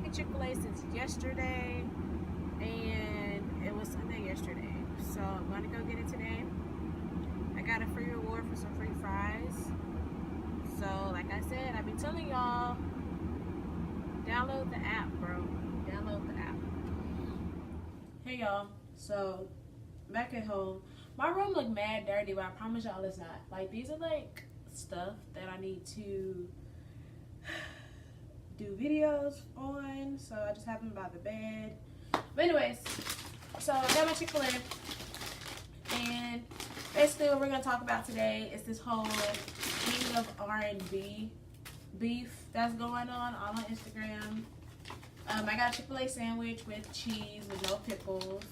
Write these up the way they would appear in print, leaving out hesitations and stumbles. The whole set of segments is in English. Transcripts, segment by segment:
at Chick-fil-A since yesterday, and it was Sunday yesterday. So I'm gonna go get it today. I got a free reward for some free fries. So like I said, I've been telling y'all, download the app, bro. Download the app. Hey y'all, so back at home. My room look mad dirty, but I promise y'all it's not. Like, these are like stuff that I need to do videos on, so I just have them by the bed. But anyways, so I got my Chick-fil-A, and basically what we're gonna talk about today is this whole King of R&B beef that's going on all on Instagram. I got a Chick-fil-A sandwich with cheese with no pickles.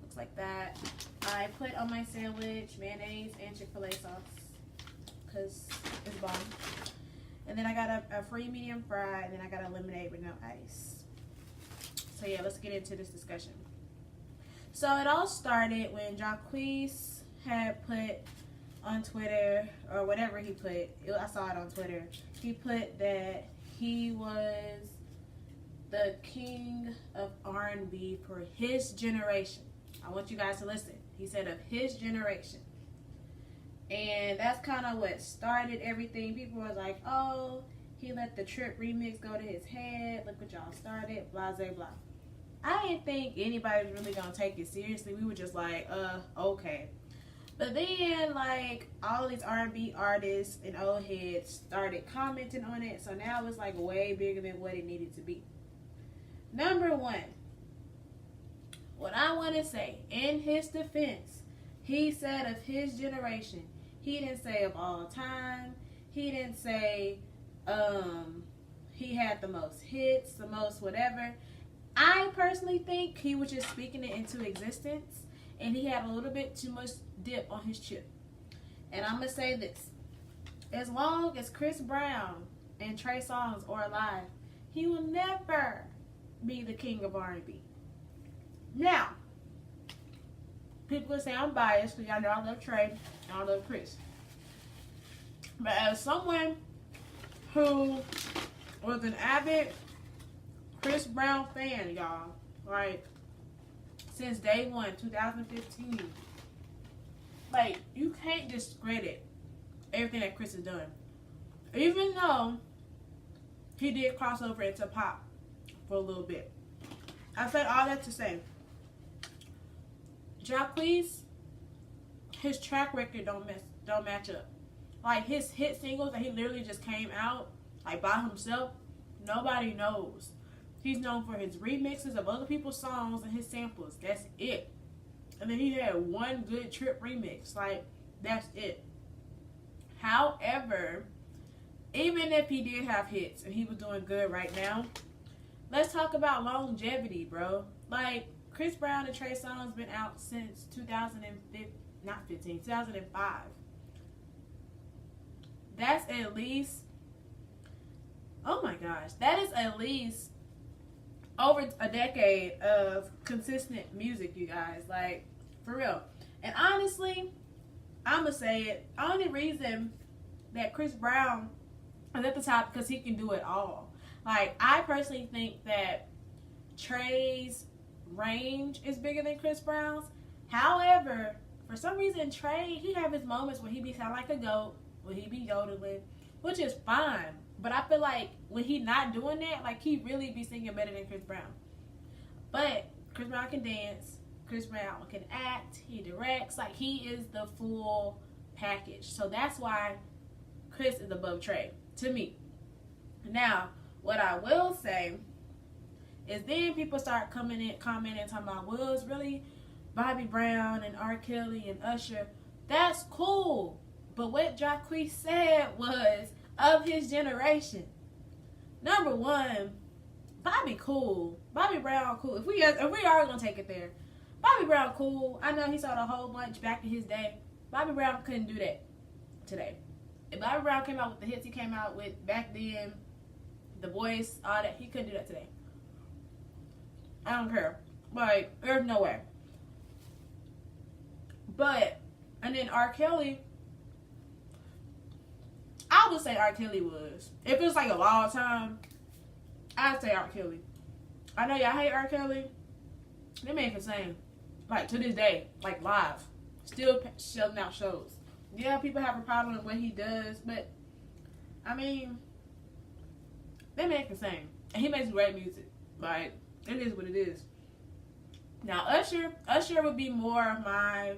Looks like that. I put on my sandwich mayonnaise and Chick-fil-A sauce because it's bomb. And then I got a free medium fry, and then I got a lemonade with no ice. So yeah, let's get into this discussion. So it all started when Jacquees had put on Twitter, or whatever he put, I saw it on Twitter. He put that he was the king of R&B for his generation. I want you guys to listen. He said of his generation. And that's kind of what started everything. People were like, oh, he let the Trip remix go to his head. Look what y'all started, blah, blah, blah. I didn't think anybody was really going to take it seriously. We were just like, okay. But then, like, all these R&B artists and old heads started commenting on it. So now it's like way bigger than what it needed to be. Number one, what I want to say, in his defense, he said of his generation. He didn't say of all time. He didn't say he had the most hits, the most whatever. I personally think he was just speaking it into existence, and he had a little bit too much dip on his chip. And I'm going to say this. As long as Chris Brown and Trey Songz are alive, he will never be the king of R&B. Now, people will say I'm biased because y'all know I love Trey and I love Chris. But as someone who was an avid Chris Brown fan, y'all, like, since day one, 2015, like, you can't discredit everything that Chris has done. Even though he did cross over into pop for a little bit. I said all that to say, Jacquees, his track record don't match up. Like, his hit singles that he literally just came out, like, by himself, nobody knows. He's known for his remixes of other people's songs and his samples. That's it. And then he had one good Trip remix. Like, that's it. However, even if he did have hits and he was doing good right now, let's talk about longevity, bro. Like, Chris Brown and Trey Songz been out since 2005. That's at least, oh my gosh, that is at least over a decade of consistent music, you guys. Like, for real. And honestly, I'm going to say it, only reason that Chris Brown is at the top because he can do it all. Like, I personally think that Trey's range is bigger than Chris Brown's. However, for some reason, Trey, he have his moments where he be sound like a goat, where he be yodeling, which is fine. But I feel like when he not doing that, like, he really be singing better than Chris Brown. But Chris Brown can dance. Chris Brown can act. He directs. Like, he is the full package. So that's why Chris is above Trey, to me. Now, what I will say is then people start coming in, commenting, talking about, well, it's really Bobby Brown and R. Kelly and Usher. That's cool. But what Jacquees said was of his generation. Number one, Bobby cool. Bobby Brown cool. If we are gonna take it there, Bobby Brown cool. I know he sold a whole bunch back in his day. Bobby Brown couldn't do that today. If Bobby Brown came out with the hits he came out with back then, The Voice, all that, he couldn't do that today. I don't care. Like, there's no way. But, and then R. Kelly, I would say R. Kelly was. If it was like a long time, I'd say R. Kelly. I know y'all hate R. Kelly. That man can sing. Like, to this day. Like, live. Still shelling out shows. Yeah, people have a problem with what he does, but, I mean, that man can sing. And he makes great music. Like, it is what it is. Now, Usher would be more of my,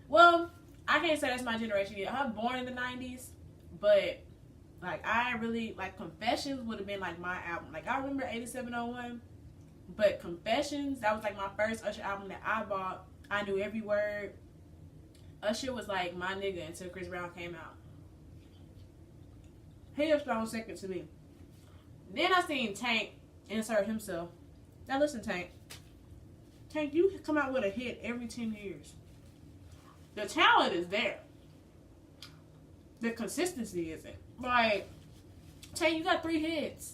well, I can't say that's my generation yet. I'm born in the 90s, but, like, I really, like, Confessions would have been, like, my album. Like, I remember 8701, but Confessions, that was, like, my first Usher album that I bought. I knew every word. Usher was, like, my nigga until Chris Brown came out. He a strong second to me. Then I seen Tank insert himself. Now, listen, Tank. Tank, you come out with a hit every 10 years. The talent is there. The consistency isn't. Like, Tank, you got 3 hits.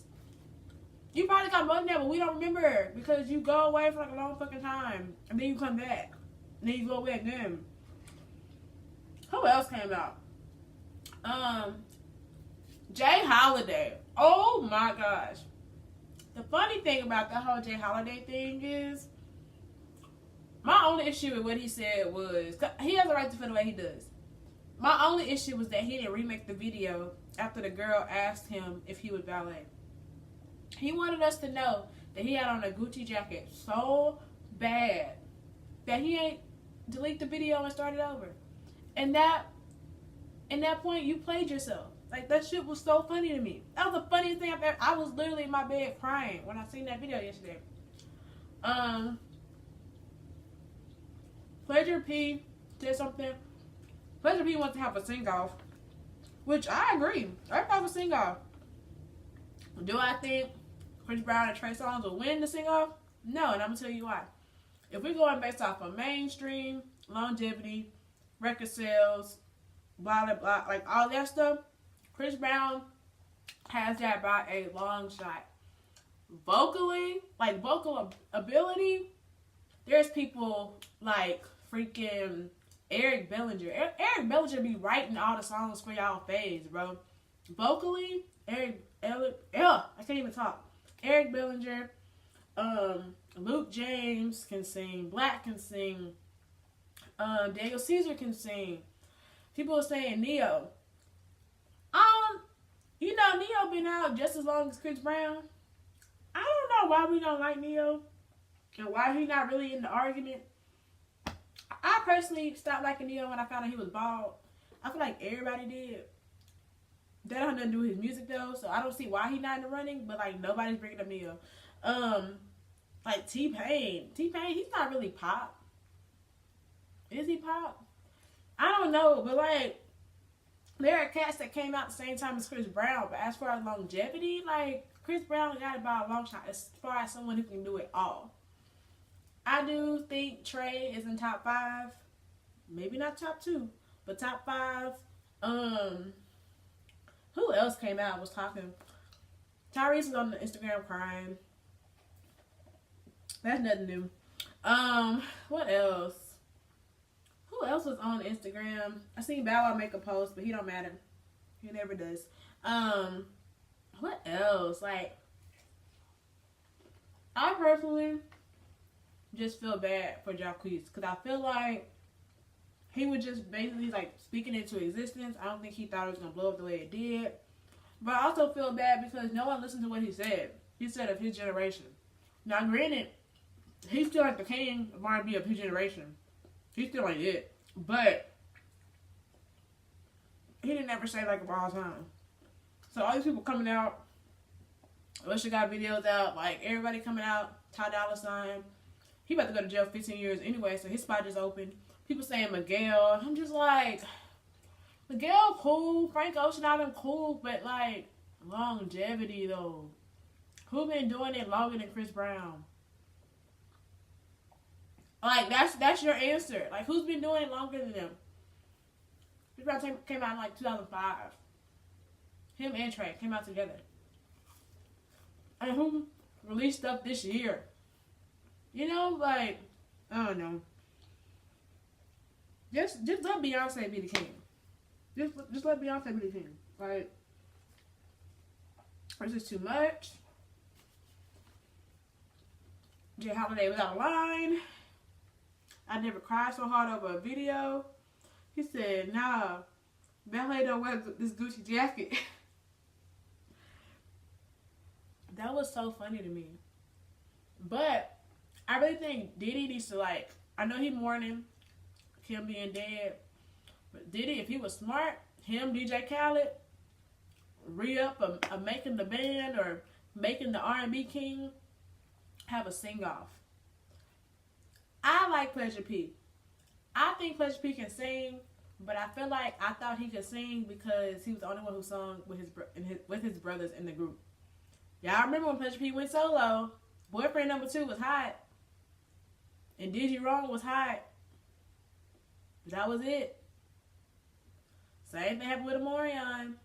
You probably got more than that, but we don't remember because you go away for like a long fucking time. And then you come back. And then you go away again. Who else came out? Jay Holiday. Oh my gosh. The funny thing about the whole Jay Holiday thing is, my only issue with what he said was, he has a right to feel the way he does. My only issue was that he didn't remake the video after the girl asked him if he would ballet. He wanted us to know that he had on a Gucci jacket so bad that he ain't delete the video and start it over. And that, in that point, you played yourself. Like, that shit was so funny to me. That was the funniest thing I've ever. I was literally in my bed crying when I seen that video yesterday. Pleasure P said something. Pleasure P wants to have a sing-off, which I agree. I'd have a sing-off. Do I think Chris Brown and Trey Songz will win the sing-off? No, and I'm going to tell you why. If we're going based off of mainstream, longevity, record sales, blah, blah, blah, like all that stuff, Chris Brown has that by a long shot. Vocally, like vocal ability, there's people like freaking Eric Bellinger. Eric Bellinger be writing all the songs for y'all faves, bro. Vocally, I can't even talk. Eric Bellinger, Luke James can sing, Black can sing, Daniel Caesar can sing. People are saying Neo. You know, Neo been out just as long as Chris Brown. I don't know why we don't like Neo and why he not really in the argument. I personally stopped liking Neo when I found out he was bald. I feel like everybody did. That don't have nothing to do with his music though, so I don't see why he's not in the running, but like nobody's bringing up Neo. Like T-Pain, he's not really pop. Is he pop? I don't know, but like, there are cats that came out the same time as Chris Brown, but as far as longevity, like, Chris Brown got about a long shot as far as someone who can do it all. I do think Trey is in top 5. Maybe not top 2, but top 5. Who else came out and was talking? Tyrese is on the Instagram crying. That's nothing new. What else? Who else was on Instagram? I seen Bow Wow make a post, but he don't matter. He never does. What else? Like, I personally just feel bad for Jacquees because I feel like he was just basically like speaking into existence. I don't think he thought it was gonna blow up the way it did. But I also feel bad because no one listened to what he said. He said of his generation. Now, granted, he's still like the king of R&B of his generation. He's still like it. But he didn't ever say like of all time. So all these people coming out, Usher got videos out, like everybody coming out, Ty Dolla $ign. He about to go to jail 15 years anyway, so his spot just opened. People saying Miguel. I'm just like, Miguel cool, Frank Ocean out and cool, but like longevity though. Who been doing it longer than Chris Brown? Like, that's your answer. Like, who's been doing it longer than them? Chris Brown came out in like 2005. Him and Trey came out together. And who released stuff this year? You know, like, I don't know. Just let Beyonce be the king. Just let Beyonce be the king. Like, this is too much. Jay Holiday was out of line. I never cried so hard over a video. He said, nah, Ballet don't wear this Gucci jacket. That was so funny to me. But I really think Diddy needs to, like, I know he mourning Kim being dead, but Diddy, if he was smart, him, DJ Khaled, re-up of making the band or making the R&B king, have a sing-off. I like Pleasure P. I think Pleasure P can sing, but I feel like I thought he could sing because he was the only one who sung with his brothers in the group. Y'all remember when Pleasure P went solo? Boyfriend number 2 was hot, and Did You Wrong was hot. But that was it. Same thing happened with Amorion.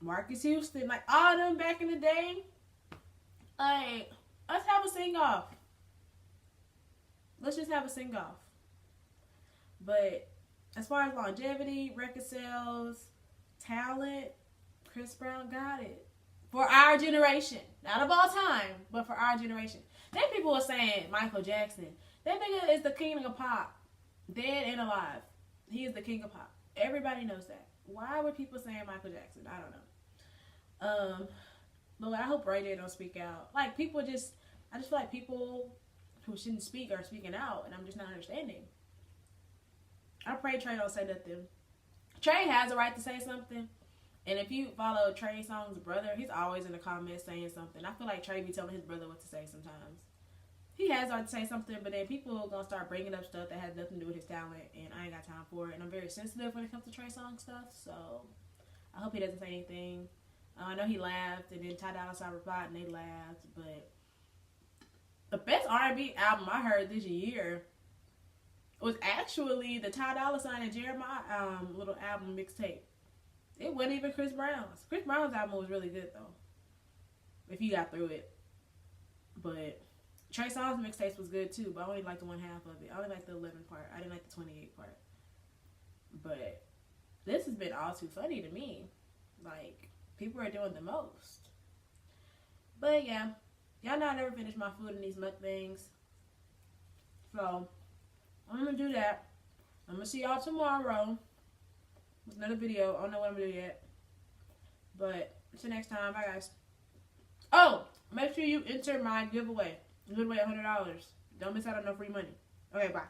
Marcus Houston, like all them back in the day. Like, let's have a sing-off. Let's just have a sing-off. But as far as longevity, record sales, talent, Chris Brown got it. For our generation. Not of all time, but for our generation. Then people were saying Michael Jackson. That nigga is the king of pop. Dead and alive. He is the king of pop. Everybody knows that. Why were people saying Michael Jackson? I don't know. Lord, I hope Ray J don't speak out. Like, people just, I just feel like people who shouldn't speak are speaking out, and I'm just not understanding. I pray Trey don't say nothing. Trey has a right to say something, and if you follow Trey Songz's brother, he's always in the comments saying something. I feel like Trey be telling his brother what to say sometimes. He has the right to say something, but then people are going to start bringing up stuff that has nothing to do with his talent, and I ain't got time for it, and I'm very sensitive when it comes to Trey Songz stuff, so I hope he doesn't say anything. I know he laughed, and then Ty Dolla $ign replied, and they laughed. But the best R&B album I heard this year was actually the Ty Dolla $ign and Jeremiah little album mixtape. It wasn't even Chris Brown's. Chris Brown's album was really good, though, if you got through it. But Trey Songz's mixtape was good, too, but I only liked the one half of it. I only liked the 11 part. I didn't like the 28 part. But this has been all too funny to me. Like, people are doing the most. But yeah, y'all know I never finish my food in these mukbangs. So, I'm going to do that. I'm going to see y'all tomorrow with another video. I don't know what I'm going to do yet. But, until next time, bye guys. Oh, make sure you enter my giveaway. Giveaway $100. Don't miss out on no free money. Okay, bye.